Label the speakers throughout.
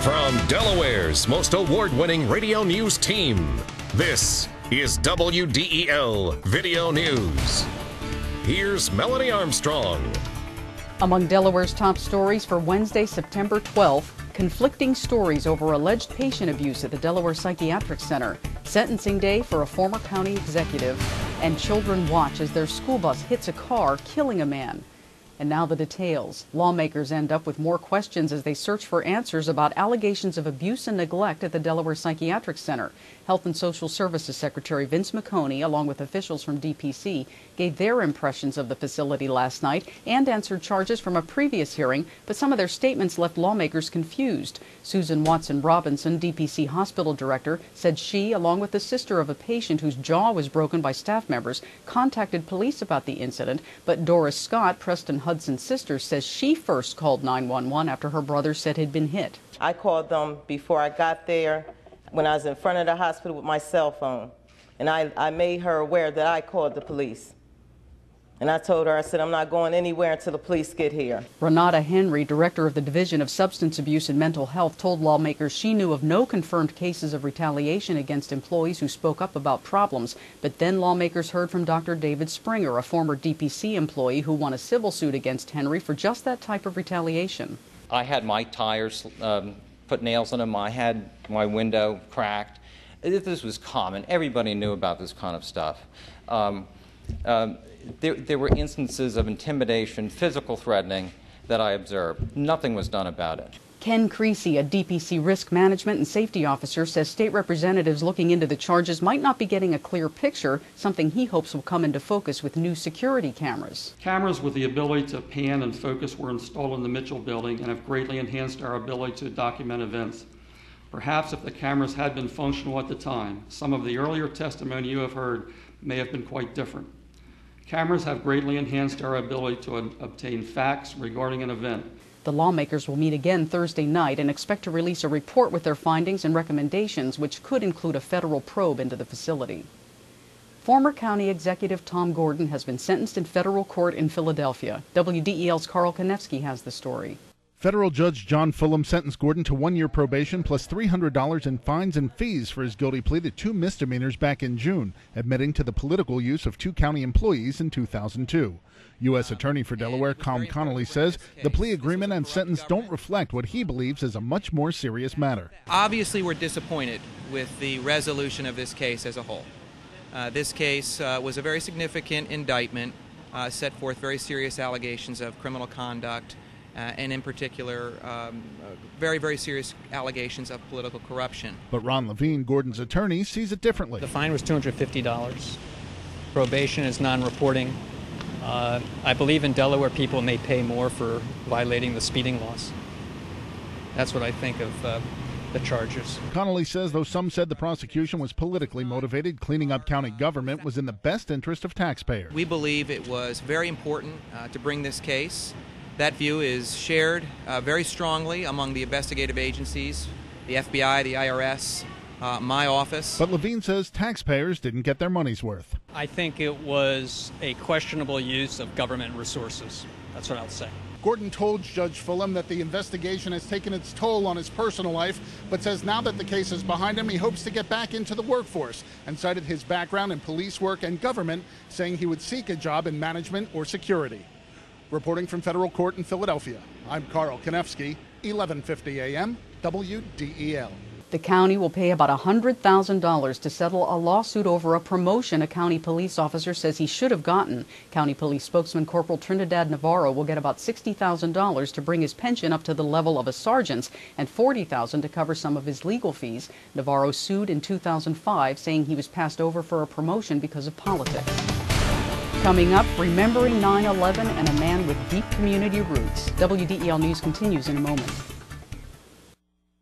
Speaker 1: From Delaware's most award-winning radio news team, this is WDEL Video News. Here's Melanie Armstrong.
Speaker 2: Among Delaware's top stories for Wednesday, September 12th, conflicting stories over alleged patient abuse at the Delaware Psychiatric Center, sentencing day for a former county executive, and children watch as their school bus hits a car, killing a man. And now the details. Lawmakers end up with more questions as they search for answers about allegations of abuse and neglect at the Delaware Psychiatric Center. Health and Social Services Secretary Vince McConey, along with officials from DPC, gave their impressions of the facility last night and answered charges from a previous hearing, but some of their statements left lawmakers confused. Susan Watson-Robinson, DPC hospital director, said she, along with the sister of a patient whose jaw was broken by staff members, contacted police about the incident, but Doris Scott, Preston Hudson's sister, says she first called 911 after her brother said he'd been hit.
Speaker 3: I called them before I got there when I was in front of the hospital with my cell phone, and I made her aware that I called the police. And I told her, I said, I'm not going anywhere until the police get here.
Speaker 2: Renata Henry, director of the Division of Substance Abuse and Mental Health, told lawmakers she knew of no confirmed cases of retaliation against employees who spoke up about problems. But then lawmakers heard from Dr. David Springer, a former DPC employee who won a civil suit against Henry for just that type of retaliation.
Speaker 4: I had my tires put nails in them. I had my window cracked. This was common. Everybody knew about this kind of stuff. There were instances of intimidation, physical threatening that I observed. Nothing was done about it.
Speaker 2: Ken Creasy, a DPC risk management and safety officer, says state representatives looking into the charges might not be getting a clear picture, something he hopes will come into focus with new security cameras.
Speaker 5: Cameras with the ability to pan and focus were installed in the Mitchell building and have greatly enhanced our ability to document events. Perhaps if the cameras had been functional at the time, some of the earlier testimony you have heard may have been quite different. Cameras have greatly enhanced our ability to obtain facts regarding an event.
Speaker 2: The lawmakers will meet again Thursday night and expect to release a report with their findings and recommendations, which could include a federal probe into the facility. Former County Executive Tom Gordon has been sentenced in federal court in Philadelphia. WDEL's Carl Konevsky has the story.
Speaker 6: Federal Judge John Fulham sentenced Gordon to 1 year probation plus $300 in fines and fees for his guilty plea to 2 misdemeanors back in June, admitting to the political use of 2 county employees in 2002. U.S. Attorney for Delaware, Colm Connolly, says the plea agreement and sentence don't reflect what he believes is a much more serious matter.
Speaker 7: Obviously, we're disappointed with the resolution of this case as a whole. This case was a very significant indictment, set forth very serious allegations of criminal conduct, and in particular, very, very serious allegations of political corruption.
Speaker 6: But Ron Levine, Gordon's attorney, sees it differently.
Speaker 8: The fine was $250. Probation is non-reporting. I believe in Delaware people may pay more for violating the speeding laws. That's what I think of the charges.
Speaker 6: Connolly says though some said the prosecution was politically motivated, cleaning up county government was in the best interest of taxpayers.
Speaker 7: We believe it was very important to bring this case. That view is shared very strongly among the investigative agencies, the FBI, the IRS, my office.
Speaker 6: But Levine says taxpayers didn't get their money's worth.
Speaker 8: I think it was a questionable use of government resources. That's what I'll say.
Speaker 6: Gordon told Judge Fulham that the investigation has taken its toll on his personal life, but says now that the case is behind him, he hopes to get back into the workforce, and cited his background in police work and government, saying he would seek a job in management or security. Reporting from federal court in Philadelphia, I'm Carl Konevsky, 1150 AM, WDEL.
Speaker 2: The county will pay about $100,000 to settle a lawsuit over a promotion a county police officer says he should have gotten. County Police spokesman Corporal Trinidad Navarro will get about $60,000 to bring his pension up to the level of a sergeant's and $40,000 to cover some of his legal fees. Navarro sued in 2005, saying he was passed over for a promotion because of politics. Coming up, remembering 9/11 and a man with deep community roots. WDEL News continues in a moment.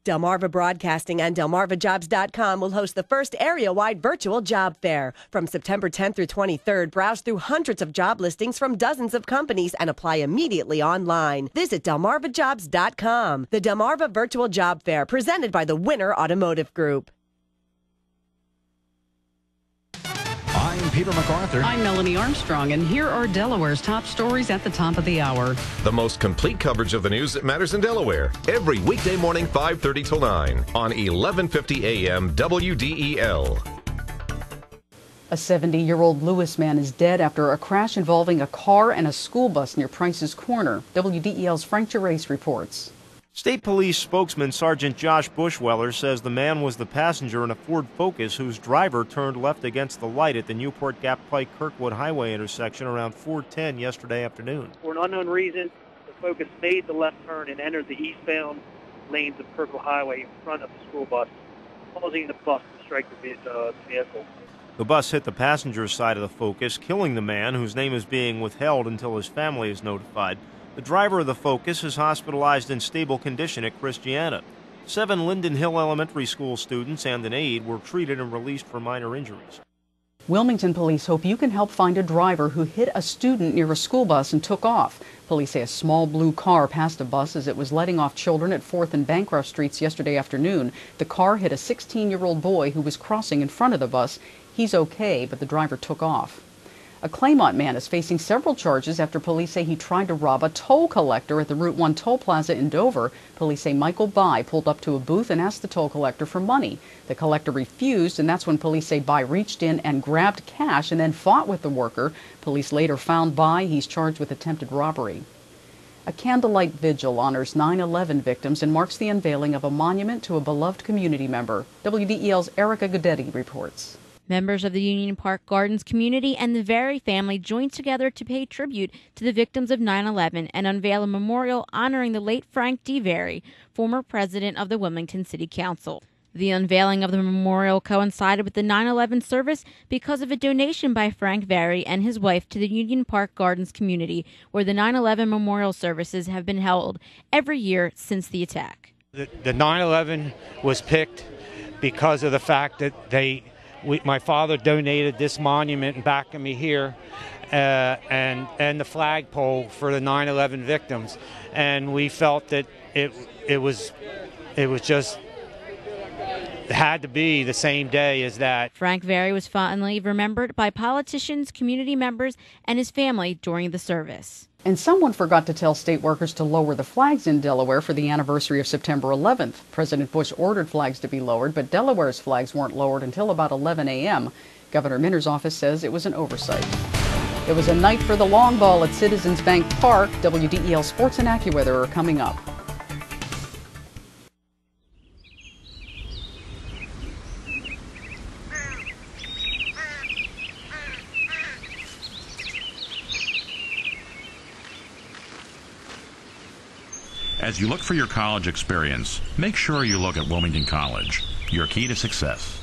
Speaker 9: Delmarva Broadcasting and DelmarvaJobs.com will host the first area-wide virtual job fair. From September 10th through 23rd, browse through hundreds of job listings from dozens of companies and apply immediately online. Visit DelmarvaJobs.com. The Delmarva Virtual Job Fair, presented by the Winner Automotive Group.
Speaker 1: I'm
Speaker 10: I'm Peter MacArthur.
Speaker 2: I'm Melanie Armstrong, and here are Delaware's top stories at the top of the hour.
Speaker 1: The most complete coverage of the news that matters in Delaware. Every weekday morning, 5:30 till 9 on 1150 AM WDEL.
Speaker 2: A 70-year-old Lewis man is dead after a crash involving a car and a school bus near Price's Corner. WDEL's Frank Gervais reports.
Speaker 11: State Police spokesman Sergeant Josh Bushweller says the man was the passenger in a Ford Focus whose driver turned left against the light at the Newport Gap Pike Kirkwood Highway intersection around 4:10 yesterday afternoon.
Speaker 12: For an unknown reason, the Focus made the left turn and entered the eastbound lanes of Kirkwood Highway in front of the school bus, causing the bus to strike the vehicle.
Speaker 11: The bus hit the passenger's side of the Focus, killing the man, whose name is being withheld until his family is notified. The driver of the Focus is hospitalized in stable condition at Christiana. 7 Linden Hill Elementary School students and an aide were treated and released for minor injuries.
Speaker 2: Wilmington police hope you can help find a driver who hit a student near a school bus and took off. Police say a small blue car passed a bus as it was letting off children at 4th and Bancroft Streets yesterday afternoon. The car hit a 16-year-old boy who was crossing in front of the bus. He's okay, but the driver took off. A Claymont man is facing several charges after police say he tried to rob a toll collector at the Route 1 toll plaza in Dover. Police say Michael By pulled up to a booth and asked the toll collector for money. The collector refused, and that's when police say By reached in and grabbed cash and then fought with the worker. Police later found By. He's charged with attempted robbery. A candlelight vigil honors 9/11 victims and marks the unveiling of a monument to a beloved community member. WDEL's Erica Gudetti reports.
Speaker 13: Members of the Union Park Gardens community and the Very family joined together to pay tribute to the victims of 9/11 and unveil a memorial honoring the late Frank D. Very, former president of the Wilmington City Council. The unveiling of the memorial coincided with the 9/11 service because of a donation by Frank Very and his wife to the Union Park Gardens community, where the 9/11 memorial services have been held every year since the attack.
Speaker 14: The 9/11 was picked because of the fact that my father donated this monument back of me here and the flagpole for the 9/11 victims, and we felt that it was just had to be the same day as that.
Speaker 13: Frank Very was fondly remembered by politicians, community members, and his family during the service.
Speaker 2: And someone forgot to tell state workers to lower the flags in Delaware for the anniversary of September 11th. President Bush ordered flags to be lowered, but Delaware's flags weren't lowered until about 11 a.m. Governor Minter's office says it was an oversight. It was a night for the long ball at Citizens Bank Park. WDEL Sports and AccuWeather are coming up.
Speaker 15: As you look for your college experience, make sure you look at Wilmington College, your key to success.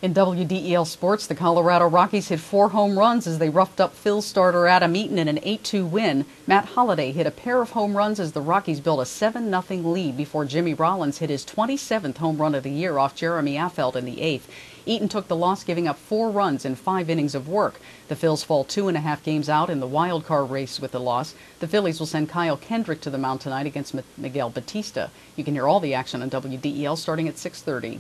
Speaker 2: In WDEL Sports, the Colorado Rockies hit 4 home runs as they roughed up Phil's starter Adam Eaton in an 8-2 win. Matt Holliday hit a pair of home runs as the Rockies built a 7-0 lead before Jimmy Rollins hit his 27th home run of the year off Jeremy Affeldt in the 8th. Eaton took the loss, giving up 4 runs in 5 innings of work. The Phils fall 2.5 games out in the wild card race with the loss. The Phillies will send Kyle Kendrick to the mound tonight against Miguel Batista. You can hear all the action on WDEL starting at 6:30.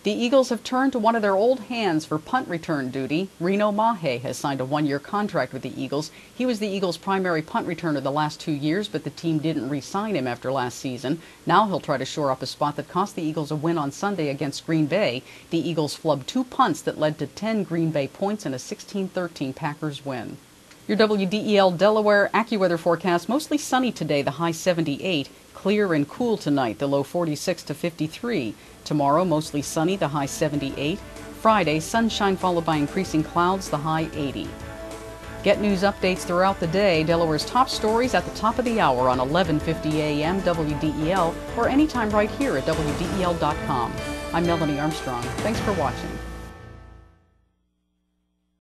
Speaker 2: The Eagles have turned to one of their old hands for punt return duty. Reno Mahe has signed a 1-year contract with the Eagles. He was the Eagles' primary punt returner the last 2 years, but the team didn't re-sign him after last season. Now he'll try to shore up a spot that cost the Eagles a win on Sunday against Green Bay. The Eagles flubbed 2 punts that led to 10 Green Bay points and a 16-13 Packers win. Your WDEL Delaware AccuWeather forecast: mostly sunny today, the high 78. Clear and cool tonight, the low 46 to 53. Tomorrow, mostly sunny, the high 78. Friday, sunshine followed by increasing clouds, the high 80. Get news updates throughout the day. Delaware's top stories at the top of the hour on 1150 AM WDEL or anytime right here at WDEL.com. I'm Melanie Armstrong. Thanks for watching.